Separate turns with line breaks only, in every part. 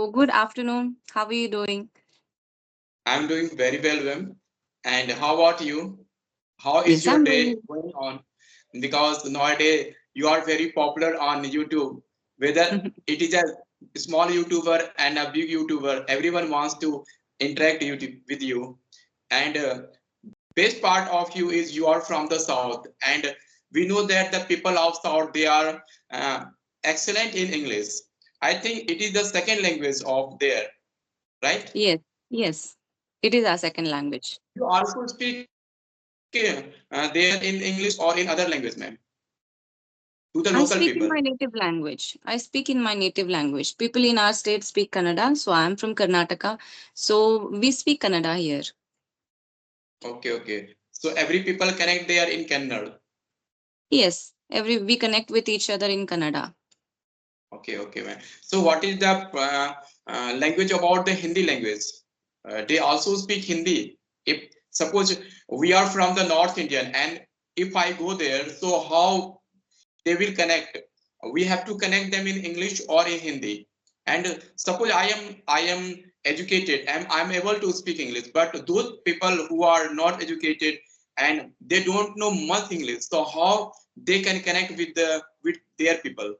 So, good afternoon. How are you doing?
I'm doing very well, Vim. And how about you? How is
Yes,
your
I'm
day
doing.
going on? Because nowadays you are very popular on YouTube. Whether it is a small YouTuber and a big YouTuber, everyone wants to interact with you. And best part of you is you are from the South, and we know that the people of South they are uh, excellent in English. I think it is the second language of there, right?
Yes, yes. It is our second language.
You also speak there in English or in other language, ma'am, to the
I
local
speak
people.
in my native language. I speak in my native language. People in our state speak Kannada, so I'm from Karnataka. So we speak Kannada here.
Okay, okay. So every people connect there in Kannada.
Yes, every we connect with each other in Kannada.
Okay, okay, ma'am. So what is the language about the Hindi language? They also speak Hindi. If suppose we are from the North Indian, and if I go there, so how they will connect? We have to connect them in English or in Hindi. And suppose I am educated and I'm able to speak English, but those people who are not educated and they don't know much English, so how they can connect with their people?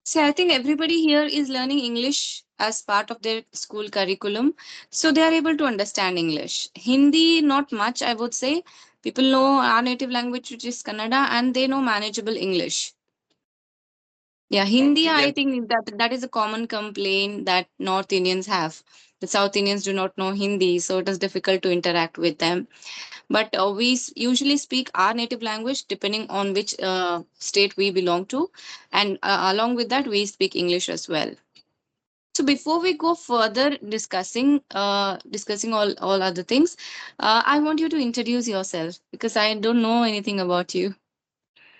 See, I think everybody here is learning English as part of their school curriculum. So they are able to understand English. Hindi, not much, I would say. People know our native language, which is Kannada, and they know manageable English. Yeah, Hindi,
Okay,
I
yes.
think that is a common complaint that North Indians have. The South Indians do not know Hindi, so it is difficult to interact with them. But usually speak our native language depending on which state we belong to, and along with that, we speak English as well. So before we go further discussing all other things, I want you to introduce yourself because I don't know anything about you.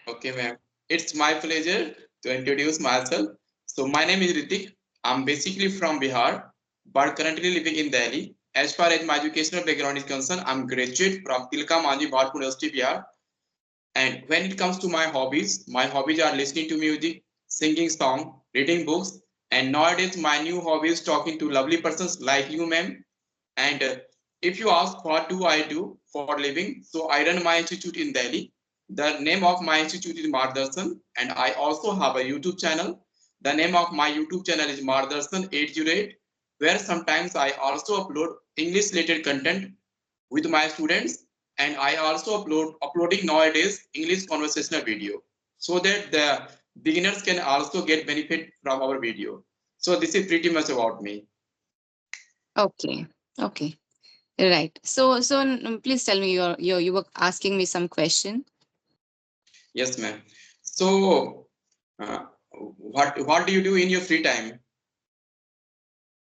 Okay, ma'am. It's my pleasure to introduce myself. So my name is Ritik. I'm basically from Bihar, but currently living in Delhi. As far as my educational background is concerned, I'm graduate from Tilka Manji Bharpur University, Bihar. And when it comes to my hobbies are listening to music, singing song, reading books, and nowadays my new hobby is talking to lovely persons like you, ma'am. And if you ask what do I do for living, so I run my institute in Delhi. The name of my institute is Mardarshan, and I also have a YouTube channel. The name of my YouTube channel is Mardarshan 808, where sometimes I also upload English related content with my students, and I also uploading nowadays English conversational video so that the beginners can also get benefit from our video. So this is pretty much about me.
Okay, okay, right. So please tell me you were asking me some question.
Yes, ma'am. So, what do you do in your free time?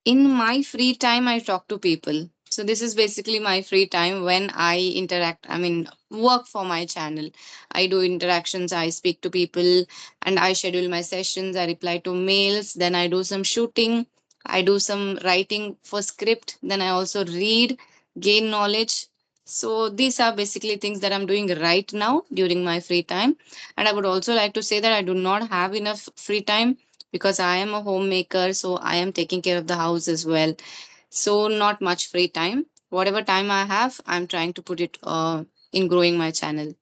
In my free time, I talk to people. So this is basically my free time when I interact. I mean, work for my channel. I do interactions. I speak to people, and I schedule my sessions. I reply to mails. Then I do some shooting. I do some writing for script. Then I also read, gain knowledge. So these are basically things that I'm doing right now during my free time. And I would also like to say that I do not have enough free time because I am a homemaker, so I am taking care of the house as well. So not much free time. Whatever time I have, I'm trying to put it in growing my channel.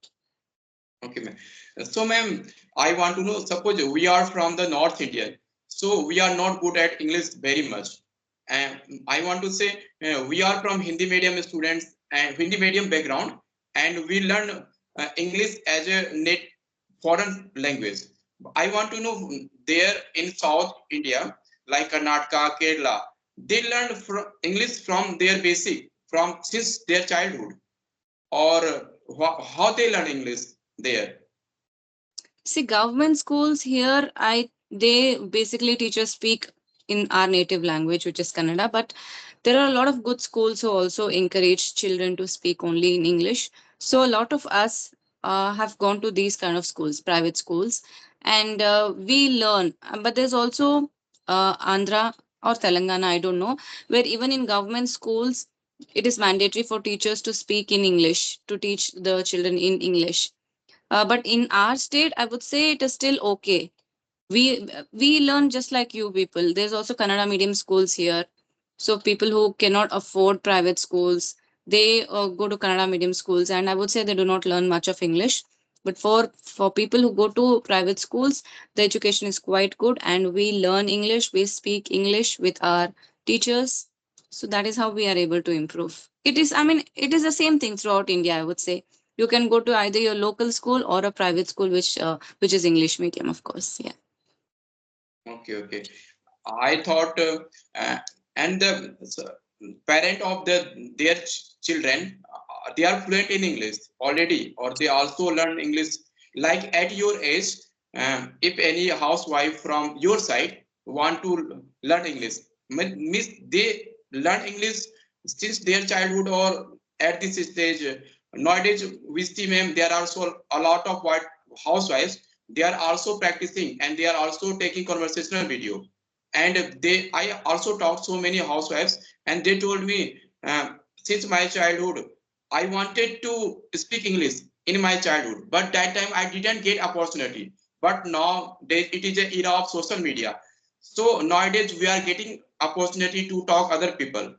Okay, ma'am. So, ma'am, I want to know. Suppose we are from the North Indian, so we are not good at English very much. And I want to say we are from Hindi medium students and Hindi medium background, and we learn English as a net foreign language. I want to know there in South India, like Karnataka, Kerala, they learn English from their basic, from since their childhood, or how they learn English there.
See, government schools here, I they basically teachers speak in our native language, which is Kannada. But there are a lot of good schools who also encourage children to speak only in English. So a lot of us have gone to these kind of schools, private schools, and we learn. But there's also Andhra or Telangana, I don't know, where even in government schools, it is mandatory for teachers to speak in English to teach the children in English, but in our state, I would say it is still okay. We learn just like you people. There's also Kannada medium schools here. So people who cannot afford private schools, they go to Kannada medium schools, and I would say they do not learn much of English. But for people who go to private schools, the education is quite good, and we learn English, we speak English with our teachers. So that is how we are able to improve. It is, I mean, it is the same thing throughout India, I would say. You can go to either your local school or a private school, which is English medium, of course. Yeah.
Okay, okay. I thought, uh, and the parent of their children, they are fluent in English already, or they also learn English. Like at your age, if any housewife from your side want to learn English, means they learn English since their childhood or at this stage. Nowadays, we see, ma'am, there are also a lot of white housewives. They are also practicing and they are also taking conversational video. And I also talked so many housewives, and they told me, since my childhood I wanted to speak English in my childhood, but that time I didn't get opportunity. But now it is an era of social media, so nowadays we are getting opportunity to talk other people.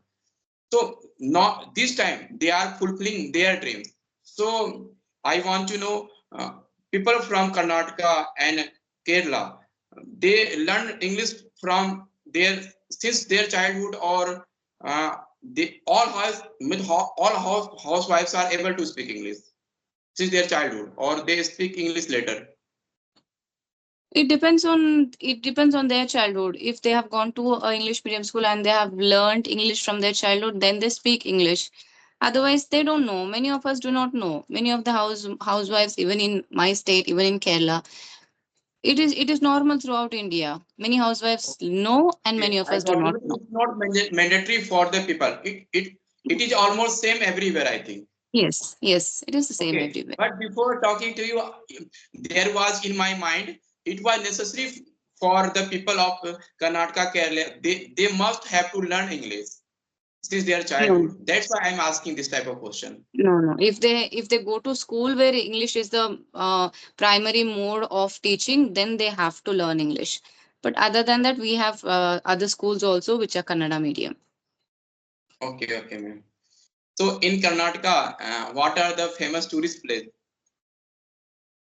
So not this time they are fulfilling their dreams. So I want to know, people from Karnataka and Kerala, they learn English from their since their childhood, or they all house all housewives are able to speak English since their childhood, or they speak English later.
It depends on their childhood. If they have gone to a English medium school and they have learned English from their childhood, then they speak English. Otherwise, they don't know. Many of us do not know. Many of the housewives, even in my state, even in Kerala, it is normal throughout India. Many housewives know, and
Okay,
many of
I
us do
thought
not know.
it's not mandatory for the people. It is almost same everywhere, I think.
Yes, yes, it is the same
Okay,
everywhere.
but before talking to you, there was in my mind, it was necessary for the people of Karnataka, Kerala. They must have to learn English since their
No,
childhood. That's why I'm asking this type of question.
no, no. If they go to school where English is the primary mode of teaching, then they have to learn English. But other than that, we have other schools also which are Kannada medium.
Okay, okay, ma'am. So in Karnataka, what are the famous tourist places?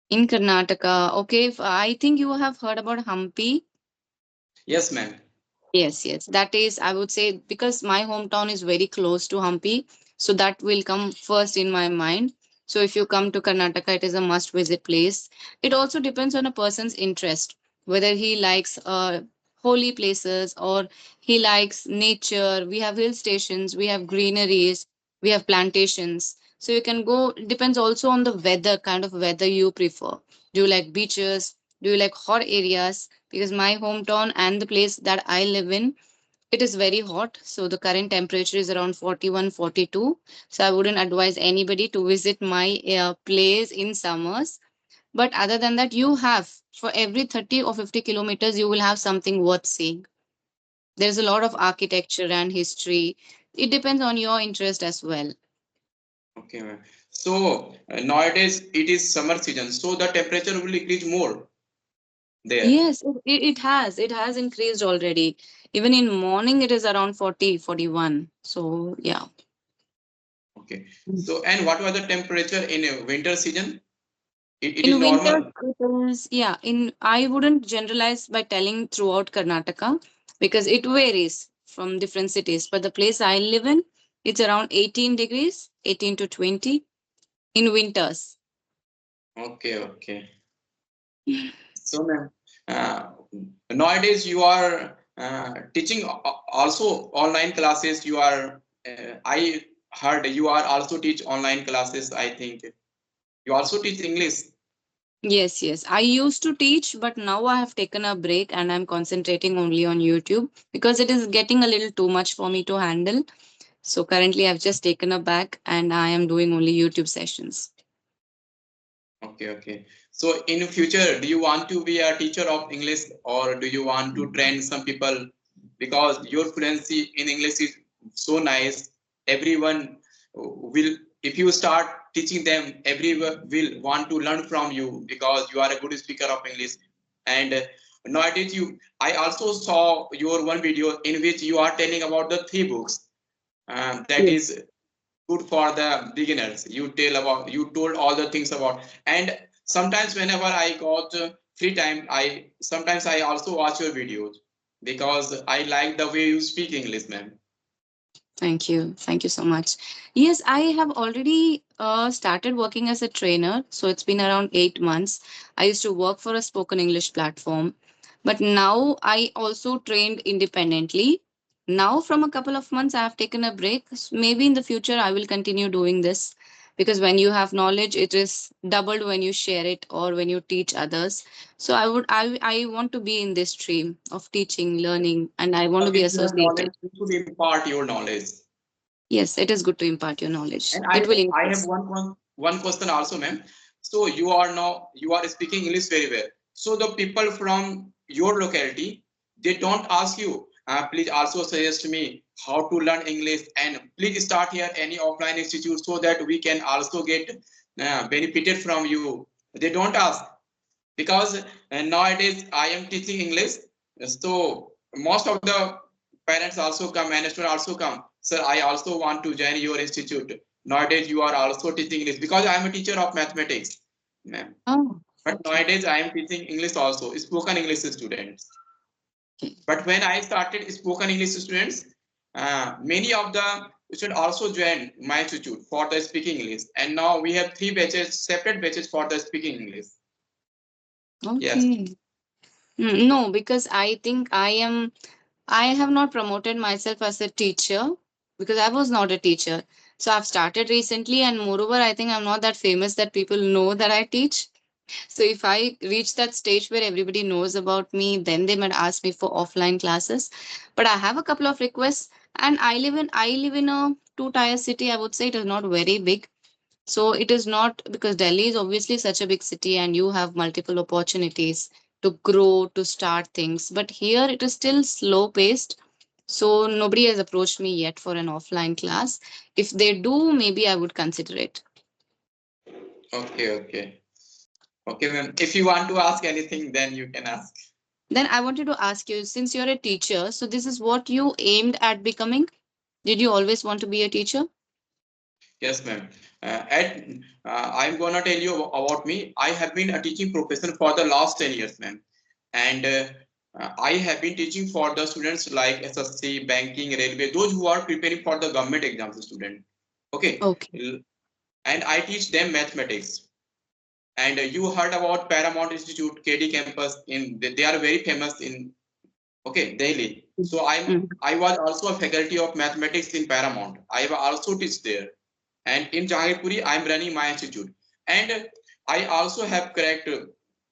In Karnataka, okay, I think you have heard about Hampi.
Yes, ma'am.
Yes, yes. That is, I would say, because my hometown is very close to Hampi, so that will come first in my mind. So if you come to Karnataka, it is a must visit place. It also depends on a person's interest, whether he likes holy places or he likes nature. We have hill stations, we have greeneries, we have plantations. So you can go, it depends also on the weather, kind of weather you prefer. Do you like beaches? Do you like hot areas? Because my hometown and the place that I live in, it is very hot. So the current temperature is around 41, 42. So I wouldn't advise anybody to visit my place in summers. But other than that, you have for every 30 or 50 kilometers, you will have something worth seeing. There's a lot of architecture and history. It depends on your interest as well.
Okay, ma'am. So nowadays it is summer season, so the temperature will increase more there.
Yes, it has increased already. Even in morning, it is around 40, 41. So yeah.
Okay. So and what was the temperature in a winter season? It is
In winter,
normal.
it is, yeah, I wouldn't generalize by telling throughout Karnataka because it varies from different cities. But the place I live in, it's around 18 degrees, 18 to 20 in winters.
Okay, okay. So, ma'am, nowadays you are teaching also online classes. You are, I heard you are also teach online classes. I think you also teach English.
Yes, yes. I used to teach, but now I have taken a break and I'm concentrating only on YouTube because it is getting a little too much for me to handle. So currently I've just taken a back and I am doing only YouTube sessions.
Okay, okay. So in future, do you want to be a teacher of English, or do you want to train some people? Because your fluency in English is so nice. Everyone will, if you start teaching them, everyone will want to learn from you because you are a good speaker of English. And nowadays I also saw your one video in which you are telling about the three books that
Yes.
is good for the beginners. You told all the things about, and sometimes whenever I got free time, I also watch your videos because I like the way you speak English, ma'am.
Thank you. Thank you so much. Yes, I have already started working as a trainer. So it's been around 8 months. I used to work for a spoken English platform, but now I also trained independently. Now, from a couple of months, I have taken a break. Maybe in the future, I will continue doing this because when you have knowledge, it is doubled when you share it or when you teach others. So I want to be in this stream of teaching, learning, and I want to be
If you have
associated.
knowledge, you should impart your knowledge.
Yes, it is good to impart your knowledge.
And
It will
I have
increase.
one question also, ma'am. So you are speaking English very well. So the people from your locality, they don't ask you, please also suggest me how to learn English and please start here any offline institute so that we can also get benefited from you. They don't ask because nowadays I am teaching English. So most of the parents also come and students also come. Sir, I also want to join your institute. Nowadays you are also teaching English because I am a teacher of mathematics, ma'am.
Oh,
But
okay.
nowadays I am teaching English also, spoken English students.
Okay.
But when I started spoken English students, many of the students also joined my institute for the speaking English. And now we have three batches, separate batches for the speaking English. Yes.
Okay. No, because I think I have not promoted myself as a teacher because I was not a teacher. So I've started recently, and moreover, I think I'm not that famous that people know that I teach. So if I reach that stage where everybody knows about me, then they might ask me for offline classes. But I have a couple of requests, and I live in a two-tier city. I would say it is not very big. So it is not because Delhi is obviously such a big city and you have multiple opportunities to grow, to start things. But here it is still slow paced. So nobody has approached me yet for an offline class. If they do, maybe I would consider it.
Okay, okay. Okay, ma'am. If you want to ask anything, then you can ask.
Then I wanted to ask you, since you're a teacher, so this is what you aimed at becoming? Did you always want to be a teacher?
Yes, ma'am. I'm gonna tell you about me. I have been a teaching profession for the last 10 years, ma'am. And I have been teaching for the students like SSC, banking, railway, those who are preparing for the government exams student. Okay.
Okay.
And I teach them mathematics. And you heard about Paramount Institute, KD campus. They are very famous in Delhi. So
Mm.
I was also a faculty of mathematics in Paramount. I also teach there. And in Jahangirpuri, I'm running my institute. And I also have cracked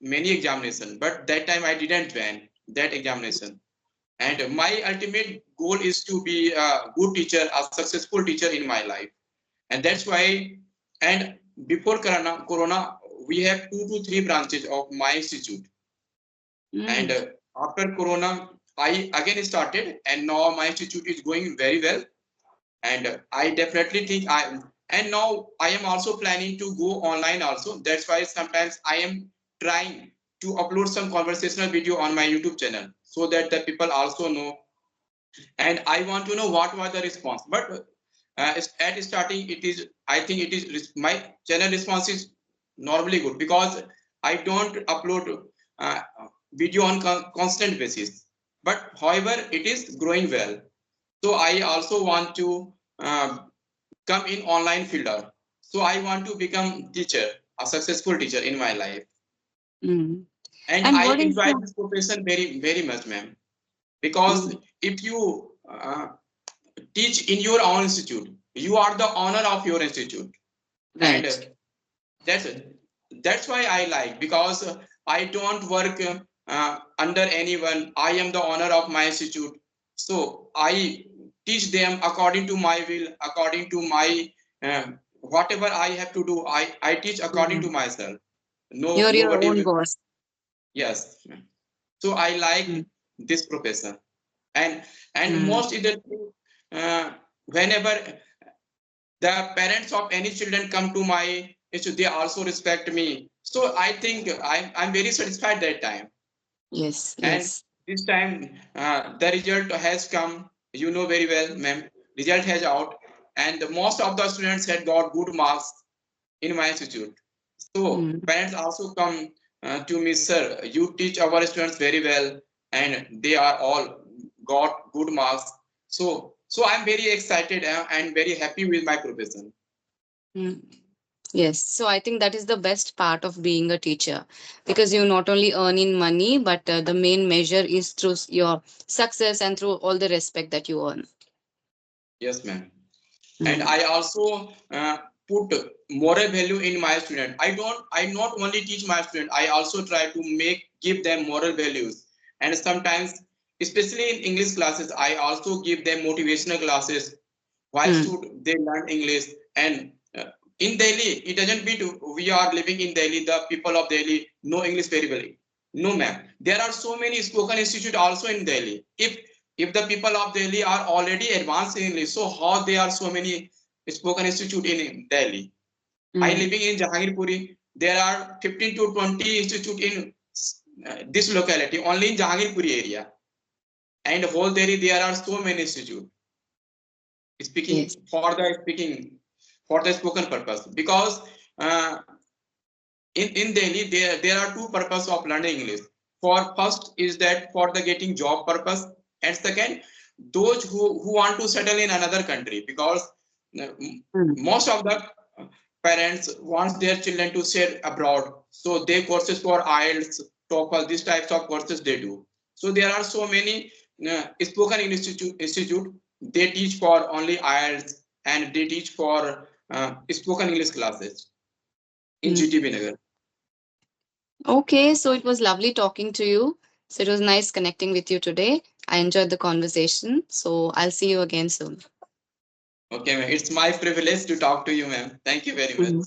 many examinations, but that time I didn't join that examination. And my ultimate goal is to be a good teacher, a successful teacher in my life. And that's why, and before Corona, we have 2 to 3 branches of my institute. And
Mm.
after Corona, I again started, and now my institute is going very well. And I definitely think and now I am also planning to go online also. That's why sometimes I am trying to upload some conversational video on my YouTube channel so that the people also know. And I want to know what was the response. But at starting, it is I think it is my channel response is normally good because I don't upload uh, video on constant basis. But however, it is growing well. So I also want to come in online fielder. So I want to become teacher, a successful teacher in my life.
Mm.
And
And
I
what is
enjoy
the
this profession very, very much, ma'am. Because
mm.
if you teach in your own institute, you are the owner of your institute. And
Right.
that's that's why I like because I don't work under anyone. I am the owner of my institute. So I teach them according to my will, according to my whatever I have to do. I teach according to
Mm.
myself. No,
You're your
nobody
own
will.
boss.
Yes. So I like
Mm.
this professor. And
Mm.
most either whenever the parents of any children come to my institute, they also respect me. So I think I'm very satisfied that time.
Yes,
And
yes.
this time the result has come, you know very well, ma'am. Result has out, and most of the students had got good marks in my institute. So
Mm,
parents also come to me, sir, you teach our students very well, and they are all got good marks. So I'm very excited and very happy with my profession.
mm. Yes, so I think that is the best part of being a teacher, because you not only earn in money, but the main measure is through your success and through all the respect that you earn.
Yes, ma'am. And
Mm,
I also put moral value in my student. I not only teach my student, I also try to give them moral values. And sometimes, especially in English classes, I also give them motivational classes while
mm,
should they learn English. And in Delhi, it doesn't mean we are living in Delhi, the people of Delhi know English very well. No, ma'am. There are so many spoken institute also in Delhi. If the people of Delhi are already advanced in English, so how there are so many spoken institute in Delhi? I
mm.
living in Jahangirpuri. There are 15 to 20 institute in this locality, only in Jahangirpuri area. And whole Delhi, there are so many institute
Yes.
speaking for the spoken purpose. Because uh, in Delhi, there are two purpose of learning English. For first is that for the getting job purpose, and second, those who want to settle in another country, because uh,
Mm,
most of the parents wants their children to stay abroad. So they courses for IELTS, TOEFL, these types of courses they do. So there are so many spoken institute. They teach for only IELTS, and they teach for spoken English classes in
mm.
GTB Nagar.
Okay, so it was lovely talking to you. So it was nice connecting with you today. I enjoyed the conversation. So I'll see you again soon.
Okay, ma'am. It's my privilege to talk to you, ma'am. Thank you very much.